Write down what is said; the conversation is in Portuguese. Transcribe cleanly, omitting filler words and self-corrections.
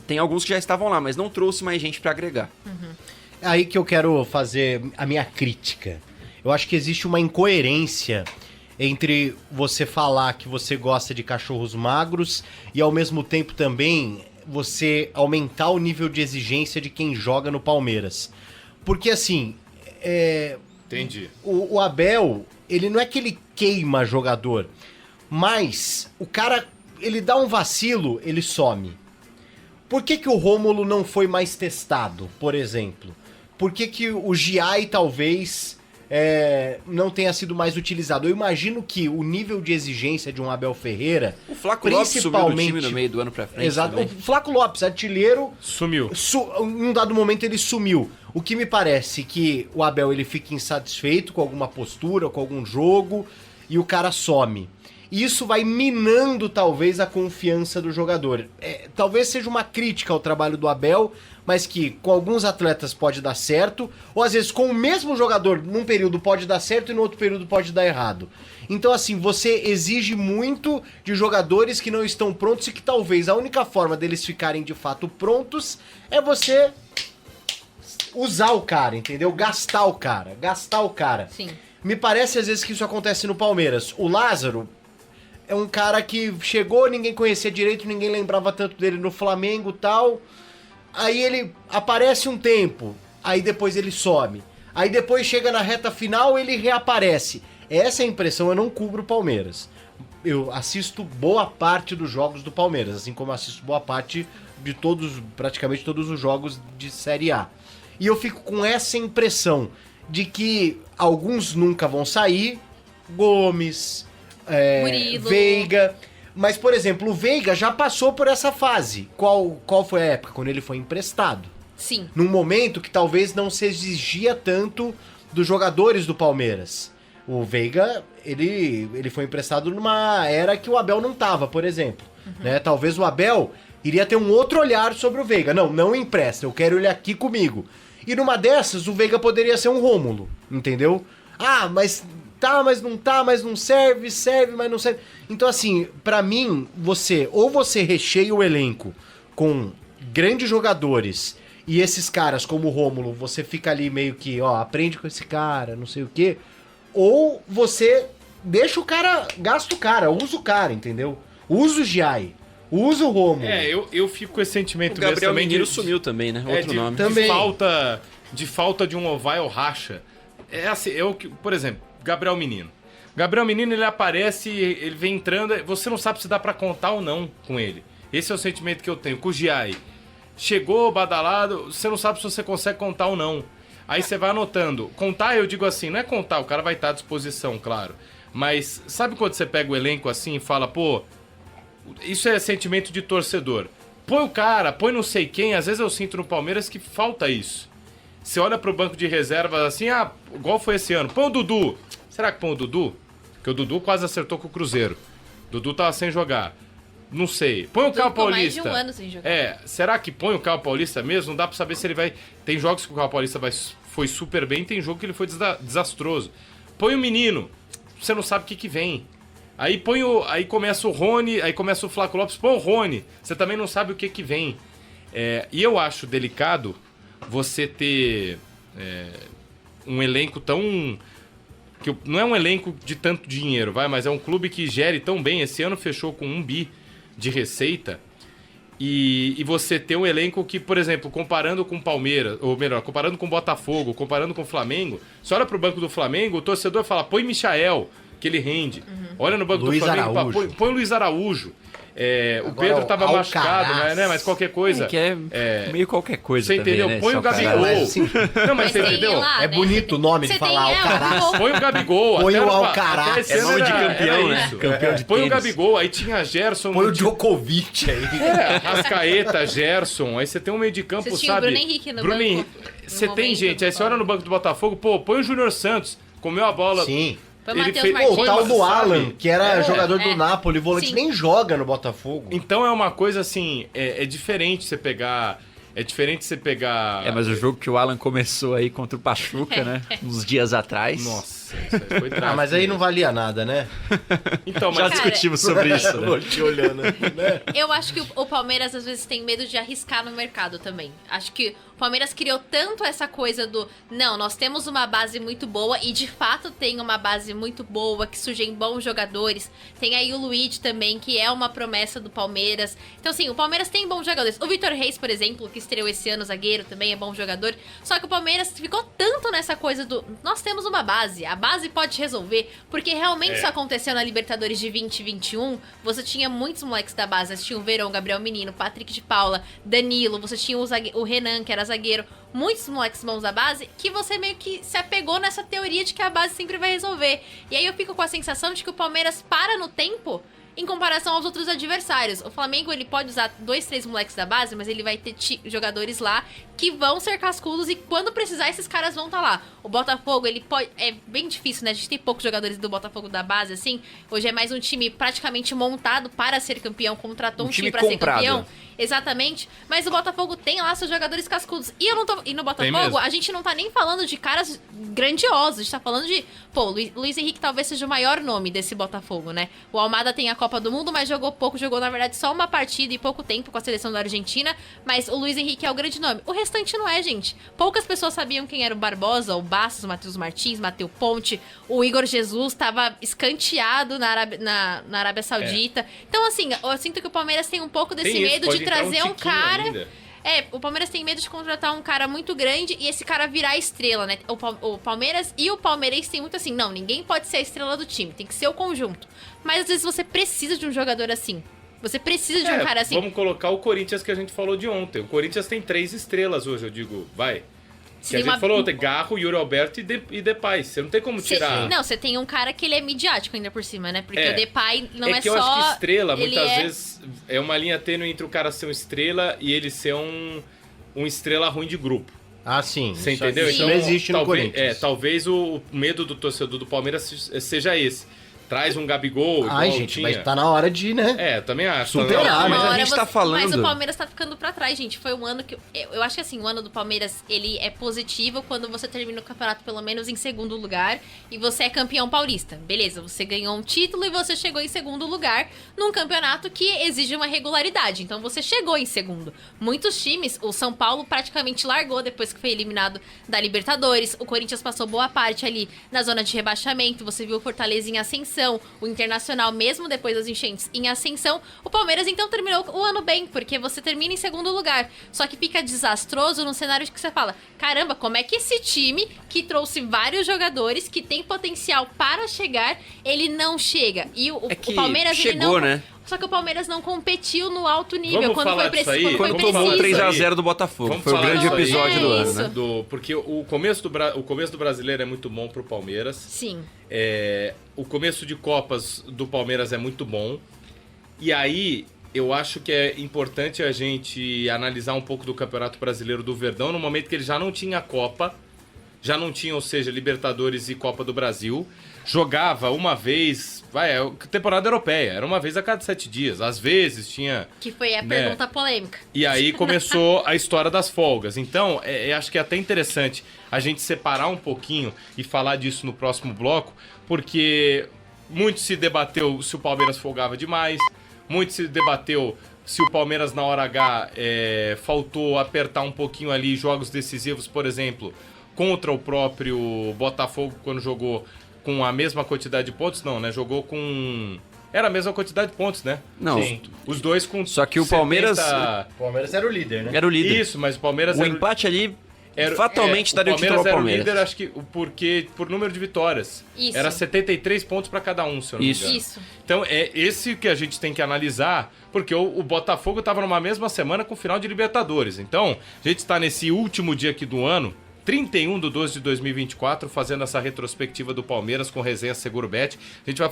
Tem alguns que já estavam lá, mas não trouxe mais gente pra agregar. É aí que eu quero fazer a minha crítica. Eu acho que existe uma incoerência entre você falar que você gosta de cachorros magros e ao mesmo tempo também você aumentar o nível de exigência de quem joga no Palmeiras. Porque assim, Entendi. o Abel, ele não é que ele queima jogador, mas o cara, ele dá um vacilo, ele some. Por que o Rômulo não foi mais testado, por exemplo? Por que o Giai talvez não tenha sido mais utilizado? Eu imagino que o nível de exigência de um Abel Ferreira... O Flaco Lopes sumiu do time no meio do ano pra frente. Exato. Também. O Flaco Lopes, artilheiro... Sumiu. Em um dado momento ele sumiu. O que me parece que o Abel ele fica insatisfeito com alguma postura, com algum jogo, e o cara some. Isso vai minando, talvez, a confiança do jogador. Talvez seja uma crítica ao trabalho do Abel, mas que com alguns atletas pode dar certo, ou às vezes com o mesmo jogador, num período pode dar certo e no outro período pode dar errado. Então, assim, você exige muito de jogadores que não estão prontos e que talvez a única forma deles ficarem de fato prontos é você usar o cara, entendeu? Gastar o cara. Sim. Me parece às vezes que isso acontece no Palmeiras. O Lázaro é um cara que chegou, ninguém conhecia direito, ninguém lembrava tanto dele no Flamengo e tal. Aí ele aparece um tempo, aí depois ele some. Aí depois chega na reta final, ele reaparece. Essa é a impressão, eu não cubro o Palmeiras. Eu assisto boa parte dos jogos do Palmeiras, assim como assisto boa parte de praticamente todos os jogos de Série A. E eu fico com essa impressão de que alguns nunca vão sair, Gomes, Murilo. Veiga. Mas, por exemplo, o Veiga já passou por essa fase. Qual foi a época? Quando ele foi emprestado. Sim. Num momento que talvez não se exigia tanto dos jogadores do Palmeiras. O Veiga, ele foi emprestado numa era que o Abel não tava, por exemplo. Né? Talvez o Abel iria ter um outro olhar sobre o Veiga. Não empresta, eu quero ele aqui comigo. E numa dessas, o Veiga poderia ser um Rômulo, entendeu? Ah, mas não serve, mas não serve. Então, assim, pra mim, você recheia o elenco com grandes jogadores e esses caras como o Rômulo, você fica ali meio que, aprende com esse cara, não sei o quê, ou você deixa o cara, gasta o cara, usa o cara, entendeu? Usa o Giai, usa o Rômulo. Eu fico com esse sentimento O Gabriel também Menino sumiu também, né? Outro nome. Também. De falta de um oval racha. É assim, por exemplo, Gabriel Menino. Gabriel Menino, ele aparece, ele vem entrando, você não sabe se dá pra contar ou não com ele. Esse é o sentimento que eu tenho. Com o Giai, chegou badalado, você não sabe se você consegue contar ou não. Aí você vai anotando. Contar, eu digo assim, não é contar, o cara vai estar à disposição, claro. Mas sabe quando você pega o elenco assim e fala, pô, isso é sentimento de torcedor. Põe o cara, põe não sei quem, às vezes eu sinto no Palmeiras que falta isso. Você olha pro banco de reservas assim, igual foi esse ano, põe o Dudu. Será que põe o Dudu? Porque o Dudu quase acertou com o Cruzeiro. O Dudu tava sem jogar. Não sei. Põe o Caio Paulista. Mais de um ano sem jogar. Será que põe o Caio Paulista mesmo? Não dá pra saber se ele vai... Tem jogos que o Caio Paulista foi super bem, tem jogo que ele foi desastroso. Põe o Menino. Você não sabe o que vem. Aí aí começa o Rony, aí começa o Flaco Lopes, põe o Rony. Você também não sabe o que vem. E eu acho delicado você ter um elenco tão... que não é um elenco de tanto dinheiro, mas é um clube que gere tão bem. Esse ano fechou com 1 bi de receita. E você ter um elenco que, por exemplo, comparando com o Palmeiras, ou melhor, comparando com o Botafogo, comparando com o Flamengo, você olha pro banco do Flamengo, o torcedor fala, põe Michael, que ele rende. Olha no banco Luiz do Flamengo, Araújo. Põe o Luiz Araújo. O Agora, Pedro tava Alcaraz. machucado, né? Mas qualquer coisa. Que é meio qualquer coisa. Você também, entendeu? né? Põe Esse o Gabigol. Alcaraz. Mas, assim, Não, mas você tem entendeu? lá, É né? bonito o nome de Você falar tem, Alcaraz. Põe o Gabigol. Põe até o ano Alcaraz. até esse É ano nome de era campeão, né? isso. Campeão de Põe o tênis. Gabigol, aí tinha Gerson. Põe o Djokovic aí. Rascaeta, Gerson, aí você tem um meio de campo, Você tinha o sabe? Bruno Henrique no banco, Você no tem momento gente, do aí você olha no banco do Botafogo, pô, põe o Júnior Santos, comeu a bola. Sim. Foi Ele Matheus fez- Martins. O tal do sabe? Alan, que era jogador do É. Napoli, volante, Sim. nem joga no Botafogo. Então é uma coisa assim, é diferente você pegar... É diferente você pegar... Mas o jogo que o Alan começou aí contra o Pachuca, né? Uns dias atrás. Nossa. Nossa, isso aí foi trágico. Mas aí não valia nada, né? Então, Já mas... discutimos sobre isso, né? Vou te olhando, né? Eu acho que o Palmeiras às vezes tem medo de arriscar no mercado também. Acho que o Palmeiras criou tanto essa coisa do... Não, nós temos uma base muito boa e de fato tem uma base muito boa, que surgem bons jogadores. Tem aí o Luiz também, que é uma promessa do Palmeiras. Então, assim, o Palmeiras tem bons jogadores. O Vitor Reis, por exemplo, que estreou esse ano, zagueiro, também é bom jogador. Só que o Palmeiras ficou tanto nessa coisa do... Nós temos uma base, a base pode resolver. Porque realmente isso aconteceu na Libertadores de 2021. Você tinha muitos moleques da base. Você tinha o Verón, Gabriel Menino, Patrick de Paula, Danilo. Você tinha o Renan, que era zagueiro. Muitos moleques bons da base, que você meio que se apegou nessa teoria de que a base sempre vai resolver. E aí eu fico com a sensação de que o Palmeiras para no tempo em comparação aos outros adversários. O Flamengo, ele pode usar 2, 3 moleques da base, mas ele vai ter jogadores lá que vão ser cascudos e quando precisar, esses caras vão estar lá. O Botafogo, ele pode... É bem difícil, né? A gente tem poucos jogadores do Botafogo da base, assim. Hoje é mais um time praticamente montado para ser campeão, contratou um time para ser campeão. Exatamente. Mas o Botafogo tem lá seus jogadores cascudos. E no Botafogo, a gente não tá nem falando de caras grandiosos. A gente tá falando de... Pô, Luiz Henrique talvez seja o maior nome desse Botafogo, né? O Almada tem a Copa do Mundo, mas jogou pouco. Jogou, na verdade, só uma partida e pouco tempo com a seleção da Argentina. Mas o Luiz Henrique é o grande nome. O restante não é, gente. Poucas pessoas sabiam quem era o Barbosa, o Bastos, o Matheus Martins, Matheus Ponte. O Igor Jesus tava escanteado na Arábia Saudita. Então, assim, eu sinto que o Palmeiras tem um pouco desse medo de trazer um cara... Ainda. O Palmeiras tem medo de contratar um cara muito grande e esse cara virar estrela, né? O Palmeiras e o palmeirense tem muito assim, não, ninguém pode ser a estrela do time, tem que ser o conjunto. Mas às vezes você precisa de um jogador assim. Você precisa de um cara assim. Vamos colocar o Corinthians que a gente falou de ontem. O Corinthians tem 3 estrelas hoje, eu digo, vai. Que a gente falou, tem Garro, Yuri Alberto e Depay. Você não tem como tirar... Não, você tem um cara que ele é midiático ainda por cima, né? Porque o Depay não é só... É que eu acho que estrela, muitas vezes, é uma linha tênue entre o cara ser um estrela e ele ser um estrela ruim de grupo. Ah, sim. Você entendeu? Isso não existe no Corinthians. Talvez o medo do torcedor do Palmeiras seja esse. Traz um Gabigol, igual gente, tinha. mas tá na hora de, né? Eu também acho. Superar, mas a gente tá falando... Mas o Palmeiras tá ficando pra trás, gente. Foi um ano que... Eu acho que assim, o ano do Palmeiras, ele é positivo quando você termina o campeonato pelo menos em segundo lugar e você é campeão paulista. Beleza, você ganhou um título e você chegou em segundo lugar num campeonato que exige uma regularidade. Então você chegou em segundo. Muitos times, o São Paulo praticamente largou depois que foi eliminado da Libertadores. O Corinthians passou boa parte ali na zona de rebaixamento. Você viu o Fortaleza em ascensão. O Internacional, mesmo depois das enchentes, em ascensão. O Palmeiras, então, terminou o ano bem, porque você termina em segundo lugar. Só que fica desastroso num cenário que você fala, caramba, como é que esse time, que trouxe vários jogadores, que tem potencial para chegar, ele não chega? E o Palmeiras, chegou, ele não... né? Só que o Palmeiras não competiu no alto nível quando foi preciso. Quando tomou 3x0 do Botafogo. Foi o grande episódio do ano, né? Porque o começo do Brasileiro é muito bom pro Palmeiras. Sim. O começo de Copas do Palmeiras é muito bom. E aí, eu acho que é importante a gente analisar um pouco do Campeonato Brasileiro do Verdão no momento que ele já não tinha Copa. Já não tinha, ou seja, Libertadores e Copa do Brasil. Jogava uma vez... temporada europeia. Era uma vez a cada 7 dias. Às vezes tinha... Que foi a pergunta polêmica. E aí começou a história das folgas. Então, acho que é até interessante a gente separar um pouquinho e falar disso no próximo bloco, porque muito se debateu se o Palmeiras folgava demais, muito se debateu se o Palmeiras na hora H faltou apertar um pouquinho ali jogos decisivos, por exemplo, contra o próprio Botafogo quando jogou com a mesma quantidade de pontos. Não, né? Jogou com... Era a mesma quantidade de pontos, né? Não. Sim. Os dois com... Só que o Palmeiras... O Palmeiras era o líder, né? Era o líder. Isso, mas o Palmeiras... O empate ali... Fatalmente daria o título ao Palmeiras. O líder, acho que por número de vitórias. Isso. Era 73 pontos para cada um, se eu não me engano. Isso. Então é esse que a gente tem que analisar, porque o Botafogo estava numa mesma semana com o final de Libertadores. Então, a gente está nesse último dia aqui do ano, 31/12/2024, fazendo essa retrospectiva do Palmeiras com resenha Seguro Bet. A gente vai